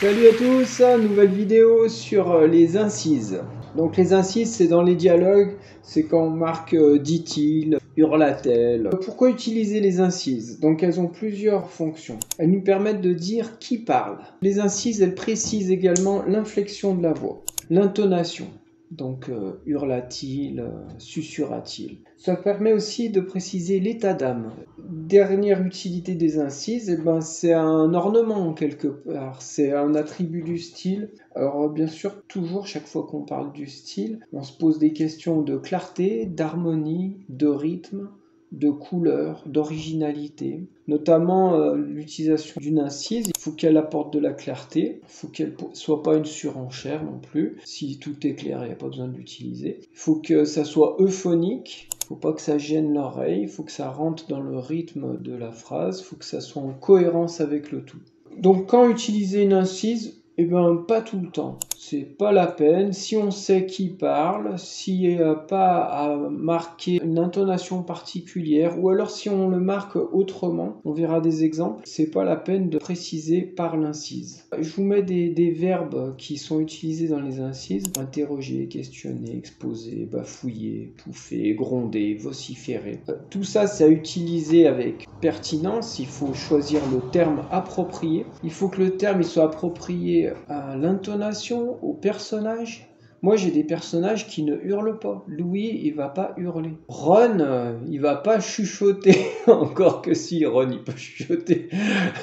Salut à tous, nouvelle vidéo sur les incises. Donc les incises, c'est dans les dialogues, c'est quand on marque dit-il, hurla-t-elle. Pourquoi utiliser les incises? Donc elles ont plusieurs fonctions. Elles nous permettent de dire qui parle. Les incises, elles précisent également l'inflexion de la voix, l'intonation. Donc hurla-t-il, susurra-t-il. Ça permet aussi de préciser l'état d'âme. Dernière utilité des incises, eh ben, c'est un ornement quelque part, c'est un attribut du style. Alors bien sûr, toujours chaque fois qu'on parle du style, on se pose des questions de clarté, d'harmonie, de rythme, de couleur, d'originalité. Notamment l'utilisation d'une incise, il faut qu'elle apporte de la clarté, il faut qu'elle ne soit pas une surenchère non plus. Si tout est clair, il n'y a pas besoin de l'utiliser. Il faut que ça soit euphonique. Il ne faut pas que ça gêne l'oreille, il faut que ça rentre dans le rythme de la phrase, il faut que ça soit en cohérence avec le tout. Donc quand utiliser une incise, eh ben pas tout le temps, c'est pas la peine. Si on sait qui parle, s'il n'y a pas à marquer une intonation particulière, ou alors si on le marque autrement, on verra des exemples, c'est pas la peine de préciser par l'incise. Je vous mets des verbes qui sont utilisés dans les incises: interroger, questionner, exposer, bafouiller, pouffer, gronder, vociférer. Tout ça, c'est à utiliser avec pertinence. Il faut choisir le terme approprié. Il faut que le terme il soit approprié à l'intonation, au personnage. Moi, j'ai des personnages qui ne hurlent pas. Louis, il va pas hurler. Ron, il va pas chuchoter. Encore que si, Ron, il peut chuchoter.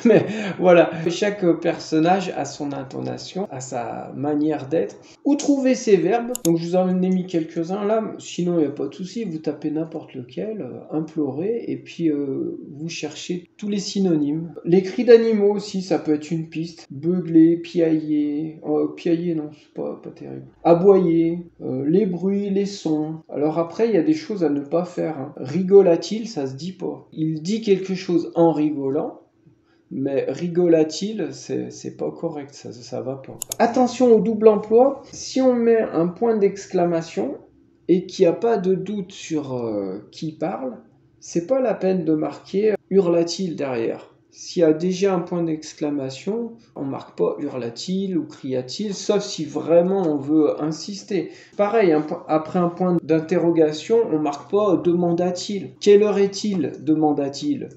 Mais voilà, chaque personnage a son intonation, a sa manière d'être. Où trouver ces verbes? Donc, je vous en ai mis quelques-uns là. Sinon, il n'y a pas de souci. Vous tapez n'importe lequel, implorer, et puis vous cherchez tous les synonymes. Les cris d'animaux aussi, ça peut être une piste. Beugler, piailler. Piailler, non, c'est pas terrible. Aboyer, les bruits, les sons. Alors après, il y a des choses à ne pas faire. Hein. Rigola-t-il, ça se dit pas. Il dit quelque chose en rigolant, mais rigola-t-il, c'est pas correct, ça va pas. Attention au double emploi. Si on met un point d'exclamation et qu'il n'y a pas de doute sur qui parle, c'est pas la peine de marquer hurla-t-il derrière. S'il y a déjà un point d'exclamation, on marque pas hurla-t-il ou cria-t-il, sauf si vraiment on veut insister. Pareil, après un point d'interrogation, on marque pas demanda-t-il. Quelle heure est-il? Demanda-t-il.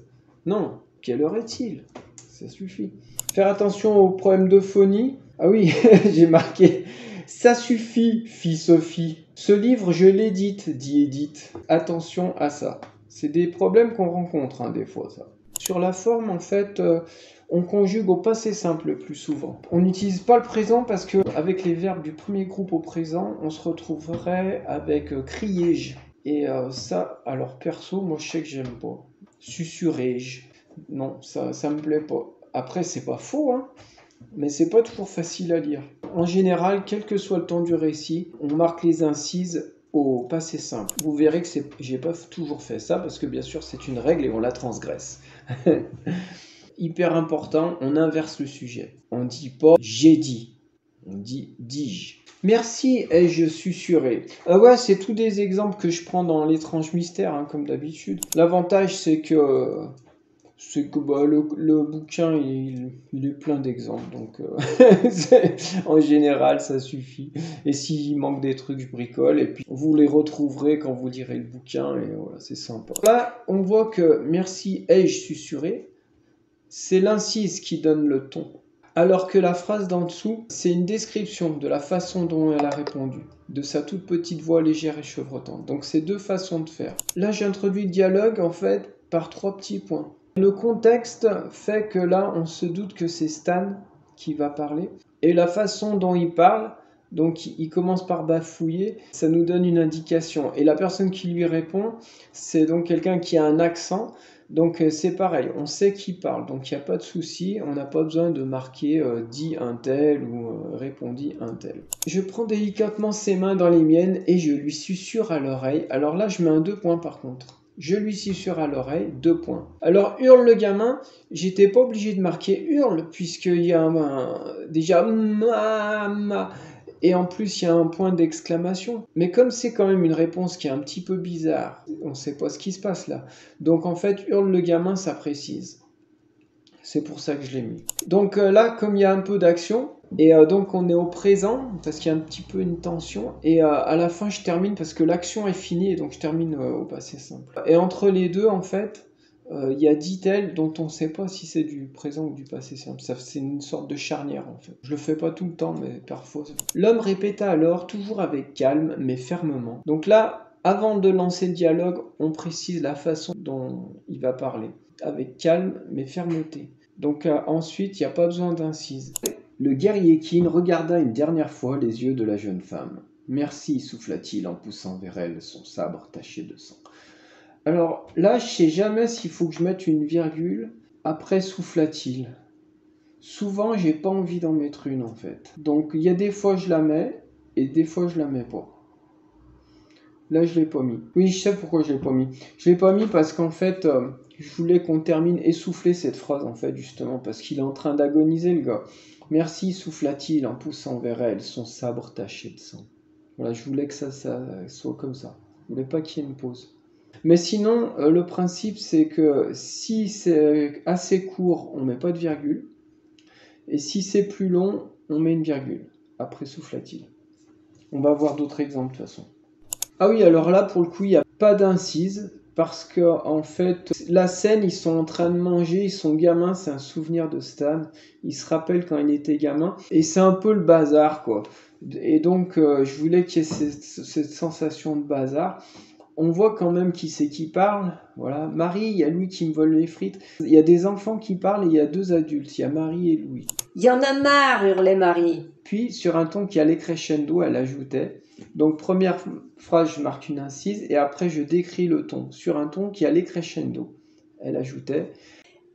Non, quelle heure est-il? Ça suffit. Faire attention aux problèmes de phonie. Ah oui, j'ai marqué ça suffit, fit Sophie. Ce livre, je l'édite, dit Edith. Attention à ça. C'est des problèmes qu'on rencontre, hein, des fois, ça. Sur la forme, en fait, on conjugue au passé simple le plus souvent. On n'utilise pas le présent parce que avec les verbes du premier groupe au présent, on se retrouverait avec criai-je. Et ça, alors perso, moi je sais que j'aime pas. Susurrai-je. Non, ça me plaît pas. Après, c'est pas faux, hein, mais c'est pas toujours facile à lire. En général, quel que soit le temps du récit, on marque les incises au passé simple. Vous verrez que j'ai pas toujours fait ça parce que bien sûr c'est une règle et on la transgresse. Hyper important, on inverse le sujet. On dit pas j'ai dit, on dit dis-je. Merci, ai-je susurré. Ouais, c'est tous des exemples que je prends dans l'étrange mystère, hein, comme d'habitude. L'avantage c'est que le bouquin il est plein d'exemples, donc en général ça suffit. Et s'il manque des trucs, je bricole, et puis vous les retrouverez quand vous lirez le bouquin, et voilà, c'est sympa. Là, on voit que merci, ai-je susurré, c'est l'incise qui donne le ton. Alors que la phrase d'en dessous, c'est une description de la façon dont elle a répondu, de sa toute petite voix légère et chevrotante. Donc c'est deux façons de faire. Là, j'introduis le dialogue en fait par 3 petits points. Le contexte fait que là, on se doute que c'est Stan qui va parler. Et la façon dont il parle, donc il commence par bafouiller, ça nous donne une indication. Et la personne qui lui répond, c'est donc quelqu'un qui a un accent. Donc c'est pareil, on sait qui parle, donc il n'y a pas de souci, on n'a pas besoin de marquer dit un tel ou répondit un tel. Je prends délicatement ses mains dans les miennes et je lui susurre à l'oreille. Alors là, je mets un 2 points par contre. Je lui susurre à l'oreille, 2 points. Alors hurle le gamin, j'étais pas obligé de marquer hurle, puisqu'il y a déjà ma. Et en plus, il y a un point d'exclamation. Mais comme c'est quand même une réponse qui est un petit peu bizarre, on ne sait pas ce qui se passe là. Donc en fait, hurle le gamin, ça précise. C'est pour ça que je l'ai mis. Donc là, comme il y a un peu d'action, et donc on est au présent, parce qu'il y a un petit peu une tension, et à la fin je termine, parce que l'action est finie, et donc je termine au passé simple. Et entre les deux, en fait, il y a dit-elle dont on ne sait pas si c'est du présent ou du passé simple. C'est une sorte de charnière en fait. Je le fais pas tout le temps, mais parfois. L'homme répéta alors, toujours avec calme, mais fermement. Donc là, avant de lancer le dialogue, on précise la façon dont il va parler. Avec calme, mais fermeté. Donc ensuite, il n'y a pas besoin d'incise. Le guerrier Qin regarda une dernière fois les yeux de la jeune femme. Merci, souffla-t-il en poussant vers elle son sabre taché de sang. Alors là, je sais jamais s'il faut que je mette une virgule après souffla-t-il. Souvent, j'ai pas envie d'en mettre une en fait. Donc il y a des fois je la mets et des fois je la mets pas. Là, je l'ai pas mis. Oui, je sais pourquoi je l'ai pas mis. Je l'ai pas mis parce qu'en fait, je voulais qu'on termine essoufflé cette phrase en fait justement parce qu'il est en train d'agoniser le gars. Merci, souffla-t-il en poussant vers elle son sabre taché de sang. Voilà, je voulais que ça soit comme ça. Je voulais pas qu'il y ait une pause. Mais sinon, le principe, c'est que si c'est assez court, on met pas de virgule. Et si c'est plus long, on met une virgule. Après souffla-t-il. On va voir d'autres exemples de toute façon. Ah oui, alors là, pour le coup, il n'y a pas d'incise. Parce que, en fait, la scène, ils sont en train de manger, ils sont gamins, c'est un souvenir de Stan. Il se rappelle quand il était gamin. Et c'est un peu le bazar, quoi. Et donc, je voulais qu'il y ait cette sensation de bazar. On voit quand même qui c'est qui parle. Voilà. Marie, il y a Louis qui me vole les frites. Il y a des enfants qui parlent et il y a deux adultes. Il y a Marie et Louis. Il y en a marre, hurlait Marie. Puis, sur un ton qui allait crescendo, elle ajoutait. Donc, première phrase, je marque une incise et après, je décris le ton. Sur un ton qui allait crescendo, elle ajoutait.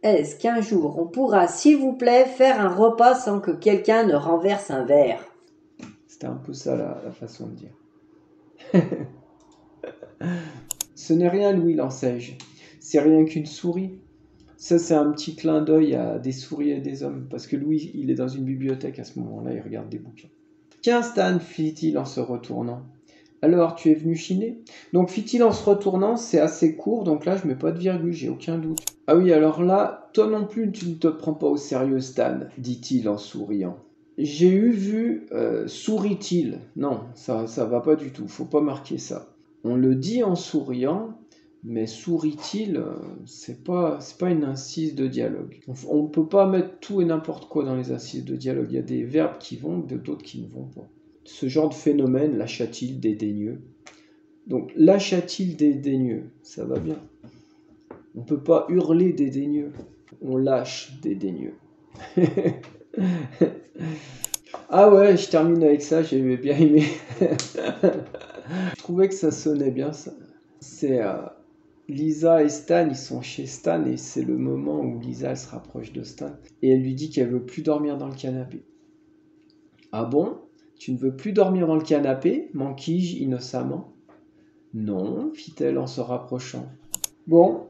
Est-ce qu'un jour on pourra, s'il vous plaît, faire un repas sans que quelqu'un ne renverse un verre? C'était un peu ça la façon de dire. Ce n'est rien, Louis, lancai-je. C'est rien qu'une souris. Ça, c'est un petit clin d'œil à des souris et des hommes, parce que Louis, il est dans une bibliothèque à ce moment-là, il regarde des bouquins. Tiens, Stan, fit-il en se retournant. Alors, tu es venu chiner? Donc, fit-il en se retournant, c'est assez court, donc là, je mets pas de virgule, j'ai aucun doute. Ah oui, alors là, toi non plus, tu ne te prends pas au sérieux, Stan, dit-il en souriant. J'ai vu, sourit-il. Non, ça va pas du tout, faut pas marquer ça. On le dit en souriant, mais sourit-il, c'est pas une incise de dialogue. On ne peut pas mettre tout et n'importe quoi dans les incises de dialogue. Il y a des verbes qui vont, d'autres qui ne vont pas. Ce genre de phénomène, lâcha-t-il dédaigneux. Donc, lâcha-t-il dédaigneux, ça va bien. On ne peut pas hurler dédaigneux. On lâche dédaigneux. Ah ouais, je termine avec ça, j'ai bien aimé. Je trouvais que ça sonnait bien, ça. C'est Lisa et Stan, ils sont chez Stan et c'est le moment où Lisa elle se rapproche de Stan et elle lui dit qu'elle veut plus dormir dans le canapé. Ah bon? Tu ne veux plus dormir dans le canapé? Manquis-je innocemment. Non, fit-elle en se rapprochant. Bon,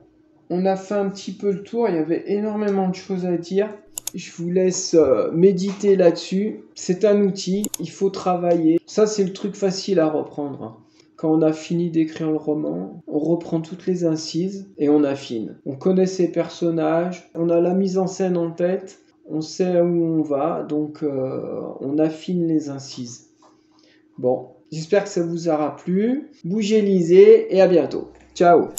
on a fait un petit peu le tour, il y avait énormément de choses à dire. Je vous laisse méditer là-dessus. C'est un outil, il faut travailler. Ça, c'est le truc facile à reprendre. Quand on a fini d'écrire le roman, on reprend toutes les incises et on affine. On connaît ses personnages, on a la mise en scène en tête, on sait où on va, donc on affine les incises. Bon, j'espère que ça vous aura plu. Bougez, lisez et à bientôt. Ciao!